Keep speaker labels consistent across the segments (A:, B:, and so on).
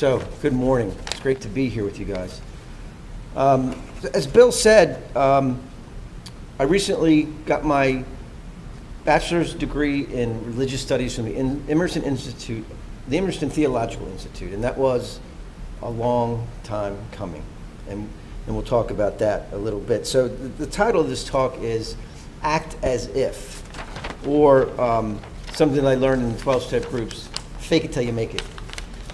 A: So, good morning. It's great to be here with you guys. As Bill said, I recently got my bachelor's degree in religious studies from the Emerson Institute, the Emerson Theological Institute, and that was a long time coming. And we'll talk about that a little bit. So the title of this talk is Act As If, or something I learned in the 12-step groups, fake it till you make it.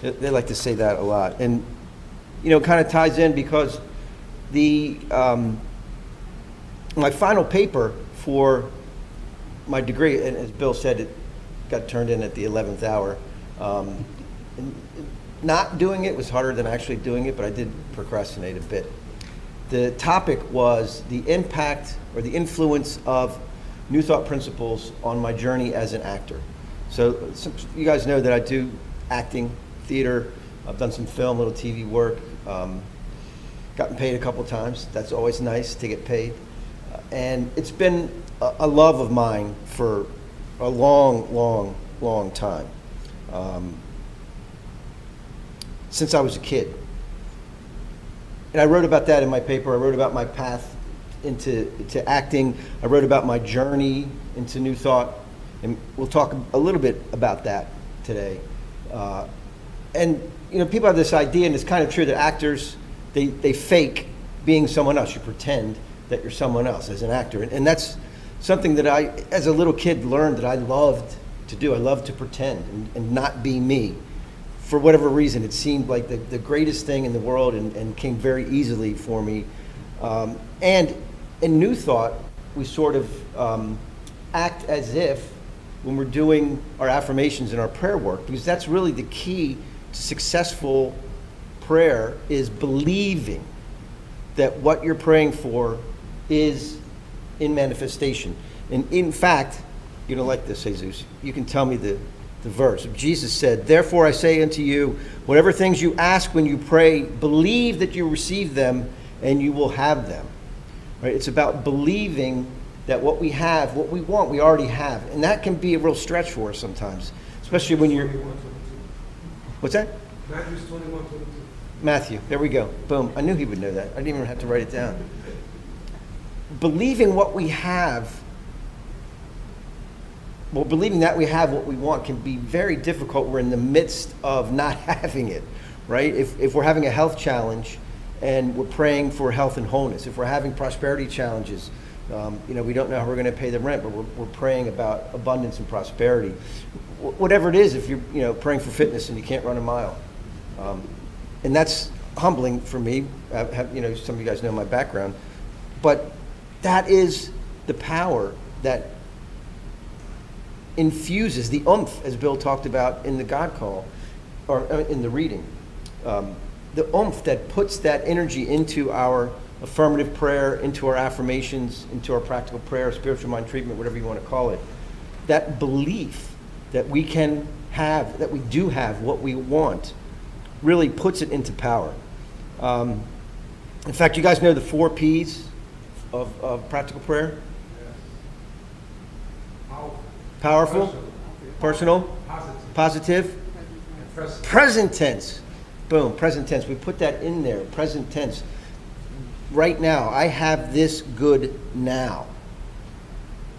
A: They like to say that a lot. And, you know, it kind of ties in because my final paper for my degree, and as Bill said, it got turned in at the 11th hour. Not doing it was harder than actually doing it, but I did procrastinate a bit. The topic was the impact or the influence of New Thought principles on my journey as an actor. So you guys know that I do acting, theater. I've done some film, little TV work. Gotten paid a couple times. That's always nice to get paid. And it's been a love of mine for a long time. Since I was a kid. And I wrote about that in my paper. I wrote about my path into acting. I wrote about my journey into New Thought. And we'll talk a little bit about that today. And you know, people have this idea, and it's kind of true, that actors, they fake being someone else. You pretend that you're someone else as an actor. And that's something that I, as a little kid, learned that I loved to do. I loved to pretend and not be me. For whatever reason, it seemed like the greatest thing in the world and came very easily for me. And in New Thought, we sort of act as if when we're doing our affirmations and our prayer work, because that's really the key to successful prayer, is believing that what you're praying for is in manifestation. And in fact, you don't like this, Jesus, you can tell me the verse. Jesus said, "Therefore I say unto you, whatever things you ask when you pray, believe that you receive them and you will have them." Right? It's about believing that what we have, what we want, we already have. And that can be a real stretch for us sometimes, especially when you're... What's that?
B: Matthew 21:22.
A: Matthew, there we go. Boom. I knew he would know that. I didn't even have to write it down. Believing what we have, well, believing that we have what we want can be very difficult. We're in the midst of not having it, right? If we're having a health challenge and we're praying for health and wholeness, if we're having prosperity challenges, you know, we don't know how we're going to pay the rent, but we're praying about abundance and prosperity. Whatever it is, if you're praying for fitness and you can't run a mile, and that's humbling for me. Some of you guys know my background, but that is the power that infuses the oomph, as Bill talked about in the God Call, or in the reading. The oomph that puts that energy into our affirmative prayer, into our affirmations, into our practical prayer, spiritual mind treatment, whatever you want to call it. That belief that we can have, that we do have what we want, really puts it into power. In fact, you guys know the 4 P's of practical prayer? Powerful, personal, positive, present tense. Boom, present tense. We put that in there, present tense. Right now, I have this good now.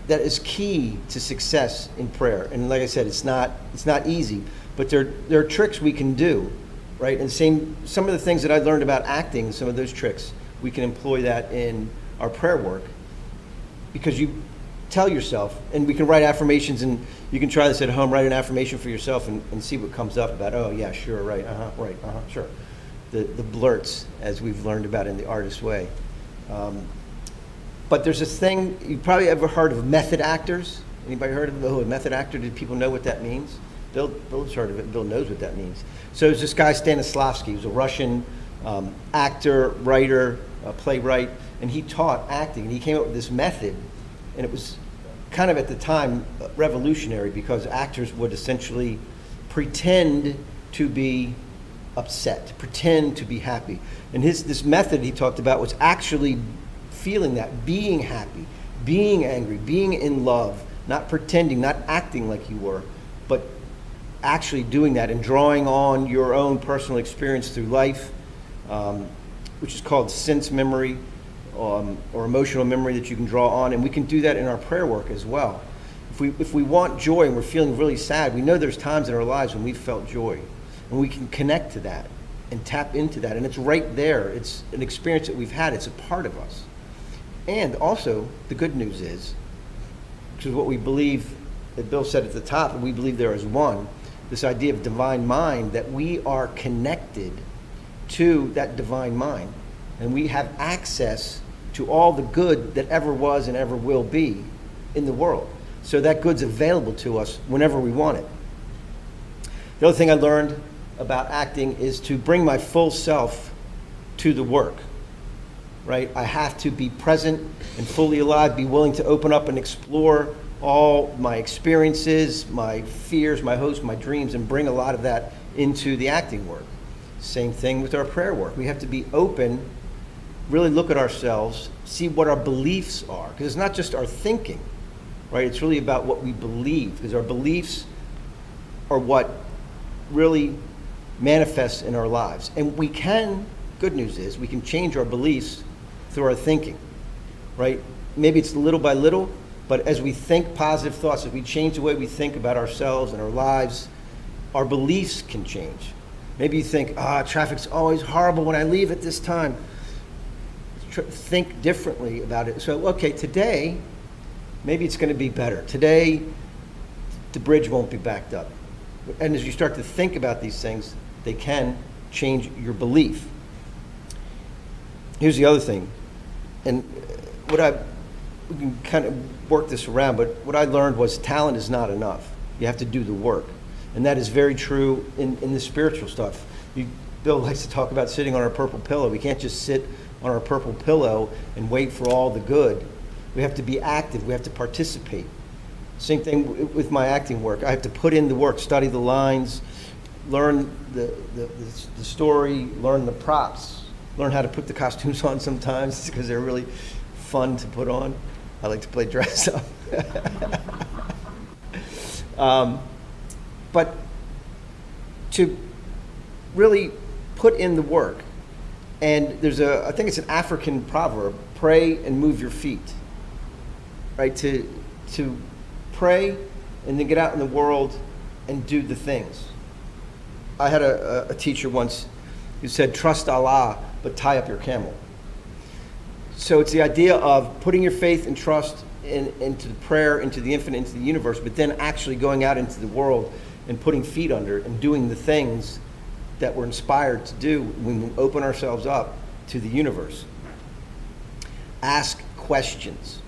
A: That is key to success in prayer. And like I said, it's not easy, but there are tricks we can do, right? And some of the things that I learned about acting, some of those tricks, we can employ that in our prayer work, because you tell yourself, and we can write affirmations, and you can try this at home, write an affirmation for yourself and see what comes up about, oh yeah, sure, right, sure. The blurts, as we've learned about in the artist way. But there's this thing, you've probably ever heard of method actors. Anybody heard of a method actor? Did people know what that means? Bill's heard of it. Bill knows what that means. So there's this guy, Stanislavski. He was a Russian actor, writer, playwright, and he taught acting. And he came up with this method, and it was kind of at the time revolutionary, because actors would essentially pretend to be upset, pretend to be happy. And this method he talked about was actually feeling that, being happy, being angry, being in love, not pretending, not acting like you were, but actually doing that and drawing on your own personal experience through life, which is called sense memory, or emotional memory that you can draw on. And we can do that in our prayer work as well. If we want joy and we're feeling really sad, we know there's times in our lives when we've felt joy. And we can connect to that and tap into that. And it's right there. It's an experience that we've had. It's a part of us. And also, the good news is, which is what we believe, that Bill said at the top, and we believe there is one, this idea of divine mind, that we are connected to that divine mind. And we have access to all the good that ever was and ever will be in the world. So that good's available to us whenever we want it. The other thing I learned about acting is to bring my full self to the work, right? I have to be present and fully alive, be willing to open up and explore all my experiences, my fears, my hopes, my dreams, and bring a lot of that into the acting work. Same thing with our prayer work. We have to be open, really look at ourselves, see what our beliefs are, because it's not just our thinking, right? It's really about what we believe, because our beliefs are what really manifests in our lives. And we can, good news is, we can change our beliefs through our thinking, right? Maybe it's little by little, but as we think positive thoughts, as we change the way we think about ourselves and our lives, our beliefs can change. Maybe you think, traffic's always horrible when I leave at this time. Think differently about it. So, okay, today, maybe it's going to be better. Today, the bridge won't be backed up. And as you start to think about these things, they can change your belief. Here's the other thing, and we can kind of work this around, but what I learned was talent is not enough. You have to do the work. And that is very true in the spiritual stuff. Bill likes to talk about sitting on our purple pillow. We can't just sit on our purple pillow and wait for all the good. We have to be active. We have to participate. Same thing with my acting work. I have to put in the work, study the lines, learn the story, learn the props, learn how to put the costumes on sometimes because they're really fun to put on. I like to play dress up. But to really put in the work. And I think it's an African proverb, pray and move your feet, right? To pray and then get out in the world and do the things. I had a teacher once who said, trust Allah, but tie up your camel. So it's the idea of putting your faith and trust into the prayer, into the infinite, into the universe, but then actually going out into the world and putting feet under it and doing the things that we're inspired to do when we open ourselves up to the universe. Ask questions.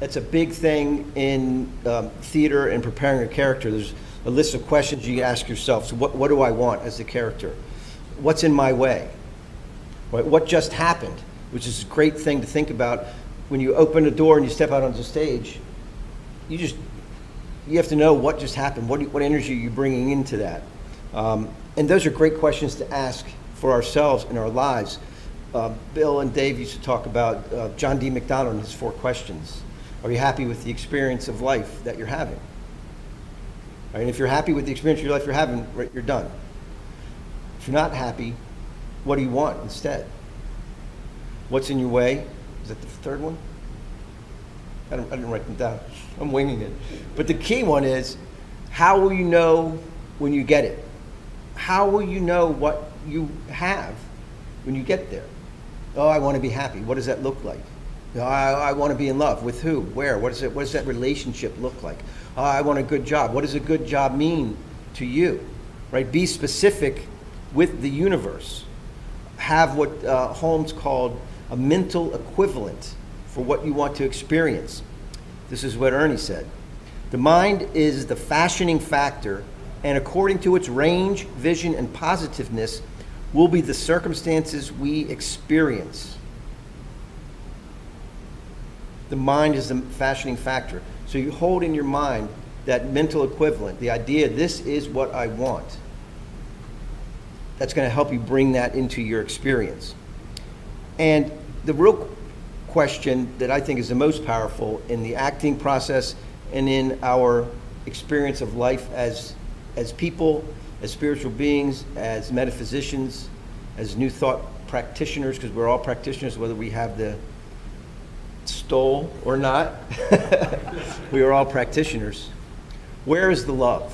A: It's a big thing in theater and preparing a character. There's a list of questions you ask yourself. So what do I want as the character? What's in my way? Right? What just happened? Which is a great thing to think about when you open a door and you step out onto the stage. You have to know what just happened. What energy are you bringing into that? And those are great questions to ask for ourselves in our lives. Bill and Dave used to talk about John D. MacDonald and his 4 questions. Are you happy with the experience of life that you're having? Right? And if you're happy with the experience of your life you're having, right, you're done. If you're not happy, what do you want instead? What's in your way? Is that the 3rd one? I didn't write them down. I'm winging it. But the key one is, how will you know when you get it? How will you know what you have when you get there? Oh, I want to be happy. What does that look like? Oh, I want to be in love. With who? Where? What does that relationship look like? Oh, I want a good job. What does a good job mean to you? Right? Be specific with the universe. Have what Holmes called a mental equivalent for what you want to experience. This is what Ernie said. The mind is the fashioning factor, and according to its range, vision, and positiveness, will be the circumstances we experience. The mind is the fashioning factor. So you hold in your mind that mental equivalent, the idea, this is what I want. That's going to help you bring that into your experience. And the real question that I think is the most powerful in the acting process and in our experience of life as as people, as spiritual beings, as metaphysicians, as New Thought practitioners, because we're all practitioners, whether we have the stole or not, we are all practitioners. Where is the love?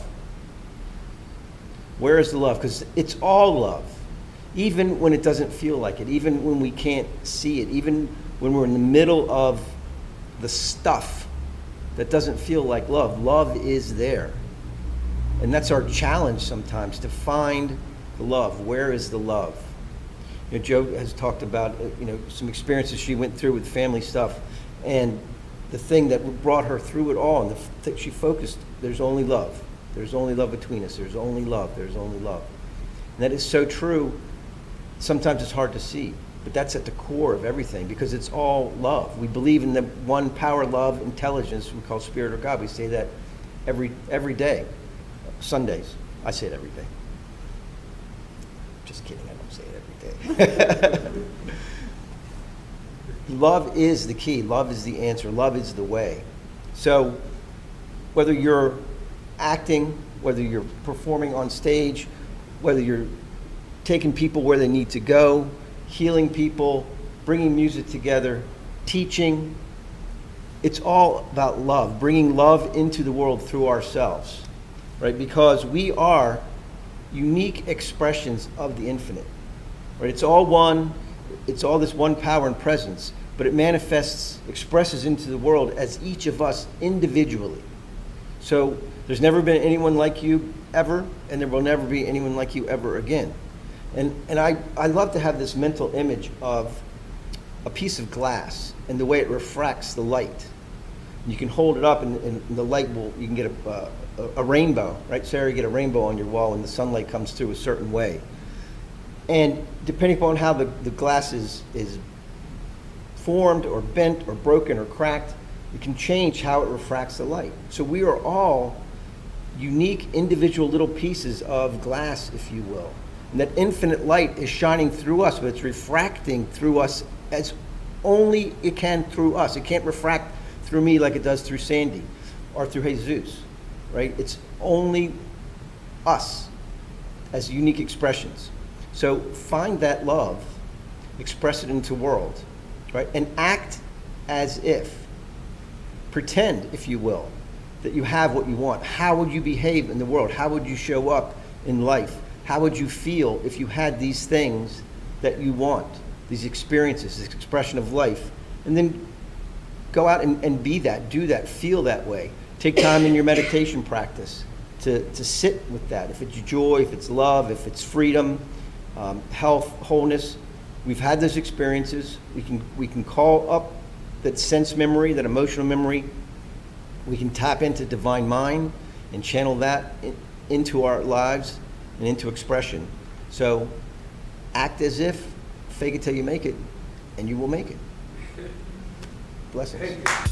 A: Where is the love? Because it's all love. Even when it doesn't feel like it, even when we can't see it, even when we're in the middle of the stuff that doesn't feel like love, love is there. And that's our challenge sometimes, to find the love. Where is the love? You know, Jo has talked about some experiences she went through with family stuff, and the thing that brought her through it all, and the thing she focused, there's only love. There's only love between us. There's only love. There's only love. And that is so true. Sometimes it's hard to see, but that's at the core of everything, because it's all love. We believe in the one power, love, intelligence we call spirit or God. We say that every day. Sundays. I say it every day. Just kidding, I don't say it every day. Love is the key. Love is the answer. Love is the way. So whether you're acting, whether you're performing on stage, whether you're taking people where they need to go, healing people, bringing music together, teaching, it's all about love, bringing love into the world through ourselves, right? Because we are unique expressions of the infinite, right? It's all one, it's all this one power and presence, but it manifests, expresses into the world as each of us individually. So there's never been anyone like you ever, and there will never be anyone like you ever again. And I love to have this mental image of a piece of glass and the way it refracts the light. You can hold it up and the light you can get a rainbow, right? Sarah, you get a rainbow on your wall and the sunlight comes through a certain way. And depending upon how the glass is formed or bent or broken or cracked, it can change how it refracts the light. So we are all unique individual little pieces of glass, if you will. And that infinite light is shining through us, but it's refracting through us as only it can through us. It can't refract through me like it does through Sandy or through Jesus, right? It's only us as unique expressions. So find that love, express it into the world, right? And act as if, pretend, if you will, that you have what you want. How would you behave in the world? How would you show up in life? How would you feel if you had these things that you want, these experiences, this expression of life? And then go out and be that, do that, feel that way. Take time in your meditation practice to sit with that. If it's joy, if it's love, if it's freedom, health, wholeness. We've had those experiences. We can call up that sense memory, that emotional memory. We can tap into divine mind and channel that into our lives and into expression. So act as if, fake it till you make it, and you will make it. Blessings.